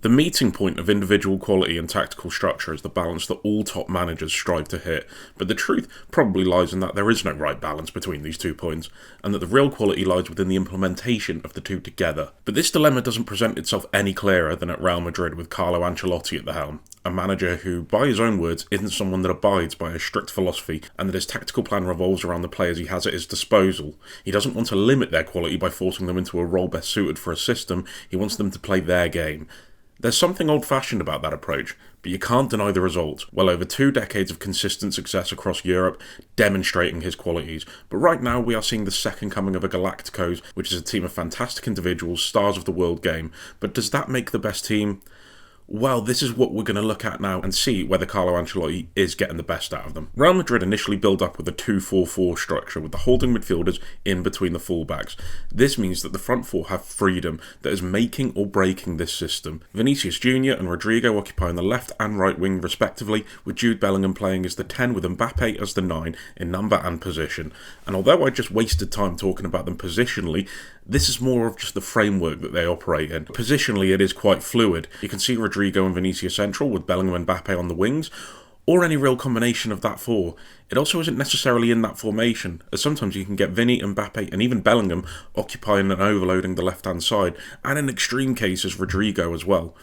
The meeting point of individual quality and tactical structure is the balance that all top managers strive to hit, but the truth probably lies in that there is no right balance between these 2 points, and that the real quality lies within the implementation of the two together. But this dilemma doesn't present itself any clearer than at Real Madrid with Carlo Ancelotti at the helm, a manager who, by his own words, isn't someone that abides by a strict philosophy, and that his tactical plan revolves around the players he has at his disposal. He doesn't want to limit their quality by forcing them into a role best suited for a system. He wants them to play their game. There's something old-fashioned about that approach, but you can't deny the results. Well over 2 decades of consistent success across Europe, demonstrating his qualities. But right now we are seeing the second coming of a Galacticos, which is a team of fantastic individuals, stars of the world game. But does that make the best team? Well, this is what we're going to look at now and see whether Carlo Ancelotti is getting the best out of them. Real Madrid initially build up with a 2-4-4 structure with the holding midfielders in between the fullbacks. This means that the front four have freedom that is making or breaking this system. Vinicius Jr. and Rodrigo occupying the left and right wing respectively, with Jude Bellingham playing as the 10 with Mbappe as the 9 in number and position. And although I just wasted time talking about them positionally, this is more of just the framework that they operate in. Positionally, it is quite fluid. You can see Rodrigo and Vinicius central with Bellingham and Mbappe on the wings, or any real combination of that four. It also isn't necessarily in that formation, as sometimes you can get Vinny, Mbappe and even Bellingham occupying and overloading the left-hand side, and in extreme cases Rodrigo as well.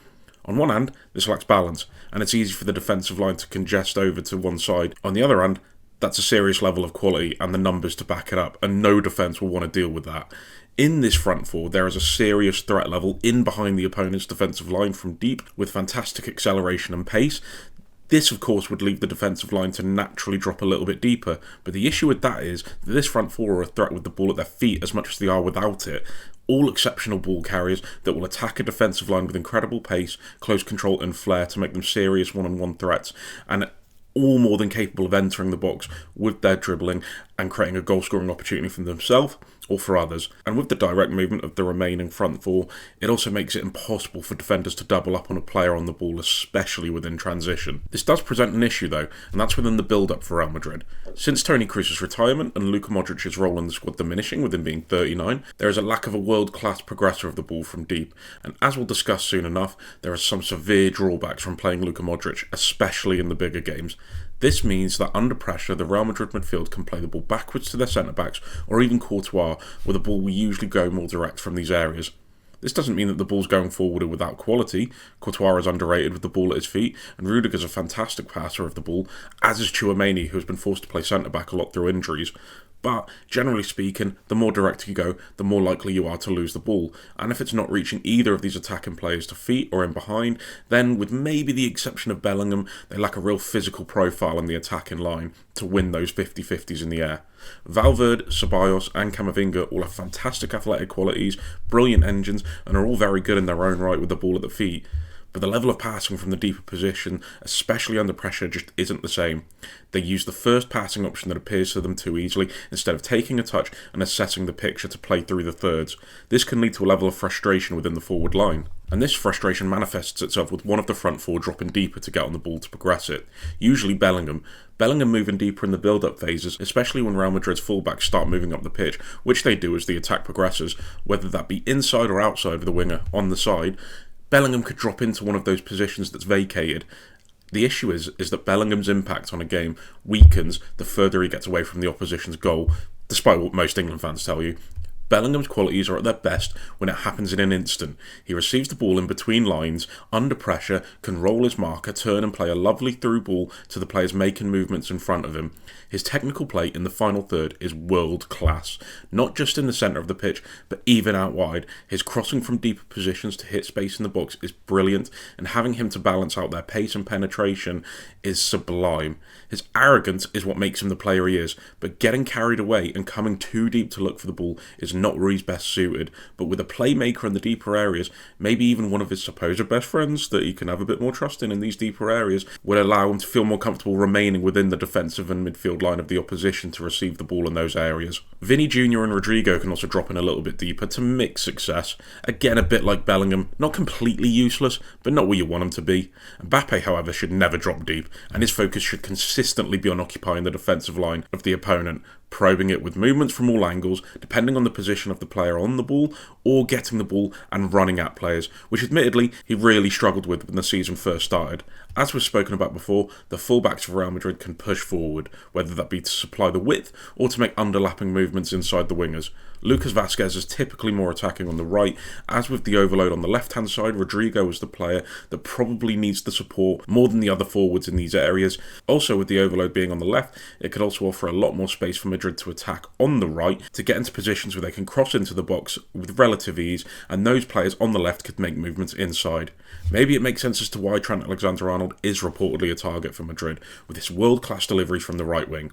On one hand, this lacks balance, and it's easy for the defensive line to congest over to one side. On the other hand, that's a serious level of quality and the numbers to back it up, and no defence will want to deal with that. In this front four, there is a serious threat level in behind the opponent's defensive line from deep, with fantastic acceleration and pace. This, of course, would leave the defensive line to naturally drop a little bit deeper, but the issue with that is that this front four are a threat with the ball at their feet as much as they are without it. All exceptional ball carriers that will attack a defensive line with incredible pace, close control and flair to make them serious one-on-one threats, and all more than capable of entering the box with their dribbling and creating a goal-scoring opportunity for themselves or for others. And with the direct movement of the remaining front four, it also makes it impossible for defenders to double up on a player on the ball, especially within transition. This does present an issue though, and that's within the build-up for Real Madrid. Since Toni Kroos's retirement and Luka Modric's role in the squad diminishing with him being 39, there is a lack of a world-class progressor of the ball from deep, and as we'll discuss soon enough, there are some severe drawbacks from playing Luka Modric, especially in the bigger games. This means that under pressure, the Real Madrid midfield can play the ball backwards to their centre-backs, or even Courtois, where the ball will usually go more direct from these areas. This doesn't mean that the ball's going forward without quality. Courtois is underrated with the ball at his feet, and Rudiger's a fantastic passer of the ball, as is Tchouaméni, who has been forced to play centre-back a lot through injuries. But, generally speaking, the more direct you go, the more likely you are to lose the ball. And if it's not reaching either of these attacking players to feet or in behind, then with maybe the exception of Bellingham, they lack a real physical profile in the attacking line to win those 50-50s in the air. Valverde, Ceballos and Camavinga all have fantastic athletic qualities, brilliant engines, and are all very good in their own right with the ball at the feet. But the level of passing from the deeper position, especially under pressure, just isn't the same. They use the first passing option that appears to them too easily, instead of taking a touch and assessing the picture to play through the thirds. This can lead to a level of frustration within the forward line. And this frustration manifests itself with one of the front four dropping deeper to get on the ball to progress it. Usually Bellingham. Bellingham moving deeper in the build-up phases, especially when Real Madrid's fullbacks start moving up the pitch, which they do as the attack progresses, whether that be inside or outside of the winger on the side. Bellingham could drop into one of those positions that's vacated. The issue is that Bellingham's impact on a game weakens the further he gets away from the opposition's goal, despite what most England fans tell you. Bellingham's qualities are at their best when it happens in an instant. He receives the ball in between lines, under pressure, can roll his marker, turn and play a lovely through ball to the players making movements in front of him. His technical play in the final third is world class, not just in the centre of the pitch, but even out wide. His crossing from deeper positions to hit space in the box is brilliant, and having him to balance out their pace and penetration is sublime. His arrogance is what makes him the player he is, but getting carried away and coming too deep to look for the ball is not where he's best suited. But with a playmaker in the deeper areas, maybe even one of his supposed best friends that he can have a bit more trust in these deeper areas, will allow him to feel more comfortable remaining within the defensive and midfield line of the opposition to receive the ball in those areas. Vinny Jr. and Rodrigo can also drop in a little bit deeper to mix success. Again, a bit like Bellingham, not completely useless, but not where you want him to be. Mbappe, however, should never drop deep, and his focus should consistently be on occupying the defensive line of the opponent, probing it with movements from all angles, depending on the position of the player on the ball or getting the ball and running at players, which admittedly he really struggled with when the season first started. As we've spoken about before, the fullbacks of Real Madrid can push forward, whether that be to supply the width or to make underlapping movements inside the wingers. Lucas Vazquez is typically more attacking on the right. As with the overload on the left-hand side, Rodrigo is the player that probably needs the support more than the other forwards in these areas. Also, with the overload being on the left, it could also offer a lot more space for Madrid to attack on the right, to get into positions where they can cross into the box with relative ease, and those players on the left could make movements inside. Maybe it makes sense as to why Trent Alexander-Arnold is reportedly a target for Madrid, with his world-class delivery from the right wing.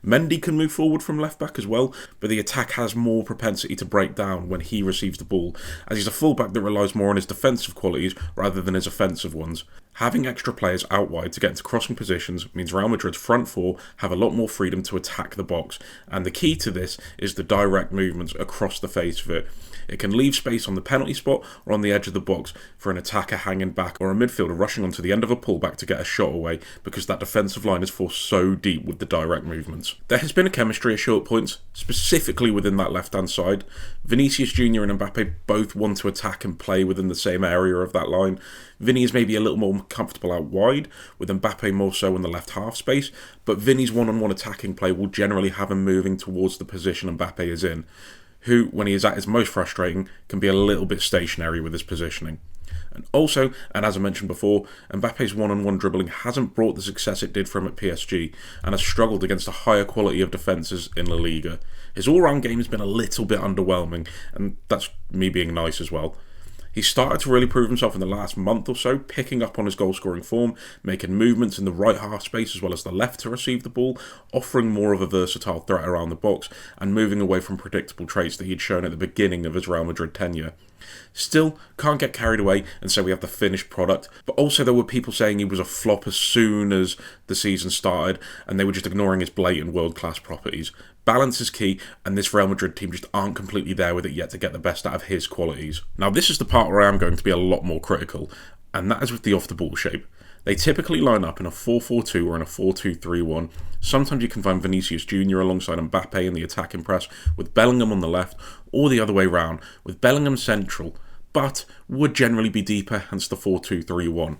Mendy can move forward from left back as well, but the attack has more propensity to break down when he receives the ball, as he's a fullback that relies more on his defensive qualities rather than his offensive ones. Having extra players out wide to get into crossing positions means Real Madrid's front four have a lot more freedom to attack the box, and the key to this is the direct movements across the face of it. It can leave space on the penalty spot or on the edge of the box for an attacker hanging back or a midfielder rushing onto the end of a pullback to get a shot away, because that defensive line is forced so deep with the direct movements. There has been a chemistry at short points, specifically within that left-hand side. Vinicius Jr. and Mbappe both want to attack and play within the same area of that line. Vinny is maybe a little more comfortable out wide, with Mbappe more so in the left half space, but Vinny's one-on-one attacking play will generally have him moving towards the position Mbappe is in, who, when he is at his most frustrating, can be a little bit stationary with his positioning. And also, and as I mentioned before, Mbappe's one-on-one dribbling hasn't brought the success it did for him at PSG, and has struggled against a higher quality of defences in La Liga. His all-round game has been a little bit underwhelming, and that's me being nice as well. He's started to really prove himself in the last month or so, picking up on his goal-scoring form, making movements in the right half space as well as the left to receive the ball, offering more of a versatile threat around the box, and moving away from predictable traits that he'd shown at the beginning of his Real Madrid tenure. Still, can't get carried away and say we have the finished product, but also there were people saying he was a flop as soon as the season started, and they were just ignoring his blatant world-class properties. Balance is key, and this Real Madrid team just aren't completely there with it yet to get the best out of his qualities. Now, this is the part where I am going to be a lot more critical, and that is with the off-the-ball shape. They typically line up in a 4-4-2 or in a 4-2-3-1. Sometimes you can find Vinicius Jr. alongside Mbappe in the attacking press, with Bellingham on the left, or the other way round, with Bellingham central, but would generally be deeper, hence the 4-2-3-1.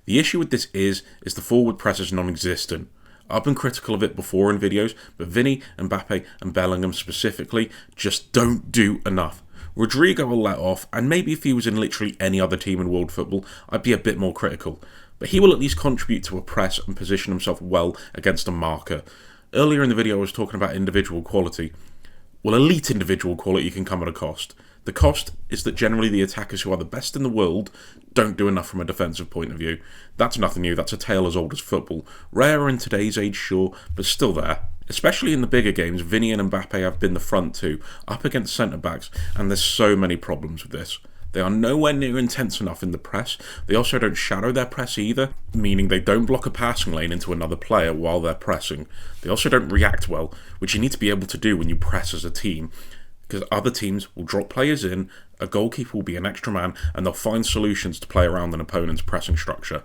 The issue with this is the forward press is non-existent. I've been critical of it before in videos, but Vinny, Mbappe and Bellingham specifically just don't do enough. Rodrigo will let off, and maybe if he was in literally any other team in world football, I'd be a bit more critical. But he will at least contribute to a press and position himself well against a marker. Earlier in the video I was talking about individual quality. Well, elite individual quality can come at a cost. The cost is that generally the attackers who are the best in the world don't do enough from a defensive point of view. That's nothing new, that's a tale as old as football. Rarer in today's age, sure, but still there. Especially in the bigger games, Vinny and Mbappe have been the front two, up against centre-backs, and there's so many problems with this. They are nowhere near intense enough in the press. They also don't shadow their press either, meaning they don't block a passing lane into another player while they're pressing. They also don't react well, which you need to be able to do when you press as a team, because other teams will drop players in, a goalkeeper will be an extra man, and they'll find solutions to play around an opponent's pressing structure.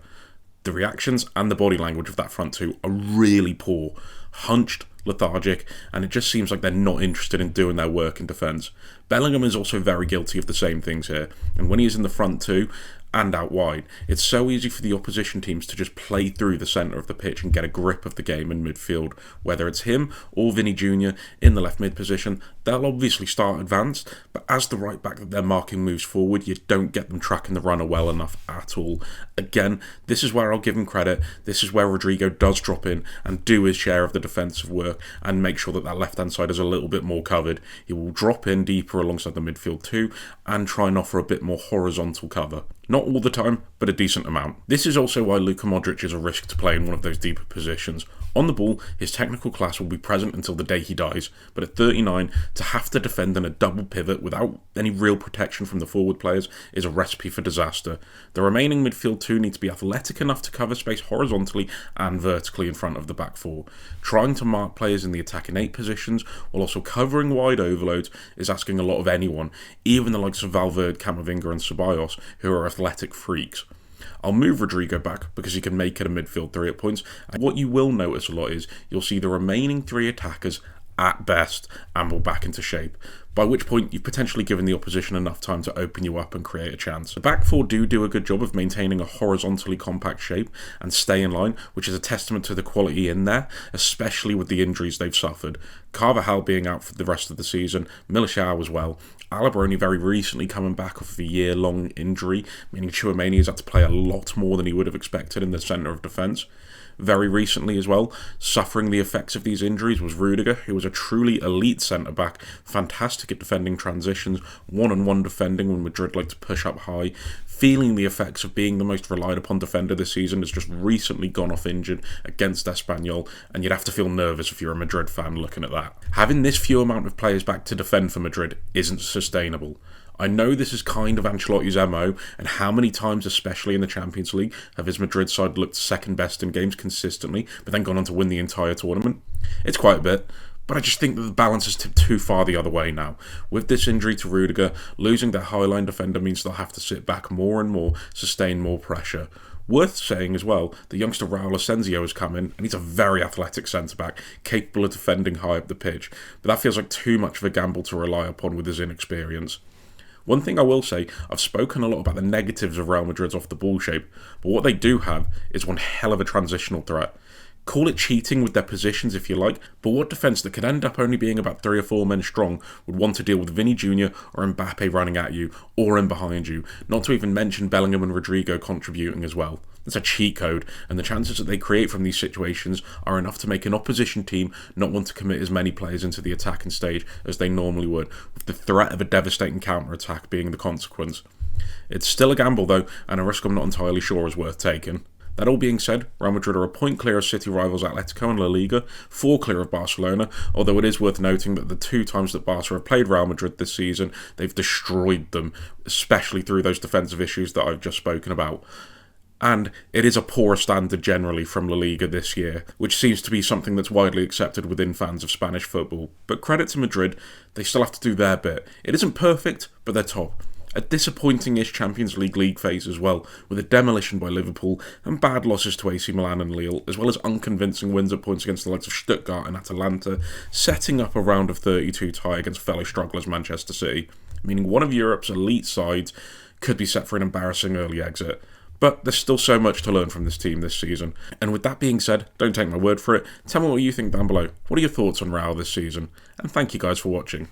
The reactions and the body language of that front two are really poor, hunched, lethargic, and it just seems like they're not interested in doing their work in defence. Bellingham is also very guilty of the same things here, and when he is in the front two and out wide, it's so easy for the opposition teams to just play through the centre of the pitch and get a grip of the game in midfield. Whether it's him or Vinny Jr. in the left mid position, they'll obviously start advanced, but as the right back that they're marking moves forward, you don't get them tracking the runner well enough at all. Again, this is where I'll give him credit. This is where Rodrigo does drop in and do his share of the defensive work and make sure that that left-hand side is a little bit more covered. He will drop in deeper alongside the midfield too and try and offer a bit more horizontal cover. Not all the time, but a decent amount. This is also why Luka Modric is a risk to play in one of those deeper positions. On the ball, his technical class will be present until the day he dies, but at 39, to have to defend in a double pivot without any real protection from the forward players is a recipe for disaster. The remaining midfield two need to be athletic enough to cover space horizontally and vertically in front of the back four. Trying to mark players in the attacking 8 positions while also covering wide overloads is asking a lot of anyone, even the likes of Valverde, Camavinga and Ceballos, who are athletic freaks. I'll move Rodrigo back because he can make it a midfield 3 at points, and what you will notice a lot is you'll see the remaining 3 attackers at best amble back into shape. by which point you've potentially given the opposition enough time to open you up and create a chance. The back four do a good job of maintaining a horizontally compact shape and stay in line, which is a testament to the quality in there, especially with the injuries they've suffered. Carvajal being out for the rest of the season, Militao as well. Alaba only very recently coming back off of a year-long injury, meaning Tchouaméni has had to play a lot more than he would have expected in the centre of defence. Very recently as well, suffering the effects of these injuries was Rudiger, who was a truly elite centre-back, fantastic at defending transitions, one-on-one defending when Madrid like to push up high, feeling the effects of being the most relied upon defender this season, has just recently gone off injured against Espanyol, and you'd have to feel nervous if you're a Madrid fan looking at that. Having this few amount of players back to defend for Madrid isn't sustainable. I know this is kind of Ancelotti's MO, and how many times, especially in the Champions League, have his Madrid side looked second best in games consistently, but then gone on to win the entire tournament? It's quite a bit, but I just think that the balance has tipped too far the other way now. With this injury to Rudiger, losing their high-line defender means they'll have to sit back more and more, sustain more pressure. Worth saying as well, the youngster Raul Asensio has come in, and he's a very athletic centre-back, capable of defending high up the pitch, but that feels like too much of a gamble to rely upon with his inexperience. One thing I will say, I've spoken a lot about the negatives of Real Madrid's off-the-ball shape, but what they do have is one hell of a transitional threat. Call it cheating with their positions if you like, but what defence that could end up only being about 3 or 4 men strong would want to deal with Vinny Jr. or Mbappe running at you, or in behind you, not to even mention Bellingham and Rodrigo contributing as well. It's a cheat code, and the chances that they create from these situations are enough to make an opposition team not want to commit as many players into the attacking stage as they normally would, with the threat of a devastating counter-attack being the consequence. It's still a gamble though, and a risk I'm not entirely sure is worth taking. That all being said, Real Madrid are a point clear of City rivals Atletico and La Liga, 4 clear of Barcelona, although it is worth noting that the 2 times that Barca have played Real Madrid this season, they've destroyed them, especially through those defensive issues that I've just spoken about. And it is a poor standard generally from La Liga this year, which seems to be something that's widely accepted within fans of Spanish football. But credit to Madrid, they still have to do their bit. It isn't perfect, but they're top. A disappointing-ish Champions League phase as well, with a demolition by Liverpool and bad losses to AC Milan and Lille, as well as unconvincing wins at points against the likes of Stuttgart and Atalanta, setting up a round of 32 tie against fellow strugglers Manchester City, meaning one of Europe's elite sides could be set for an embarrassing early exit. But there's still so much to learn from this team this season. And with that being said, don't take my word for it. Tell me what you think down below. What are your thoughts on Real this season? And thank you guys for watching.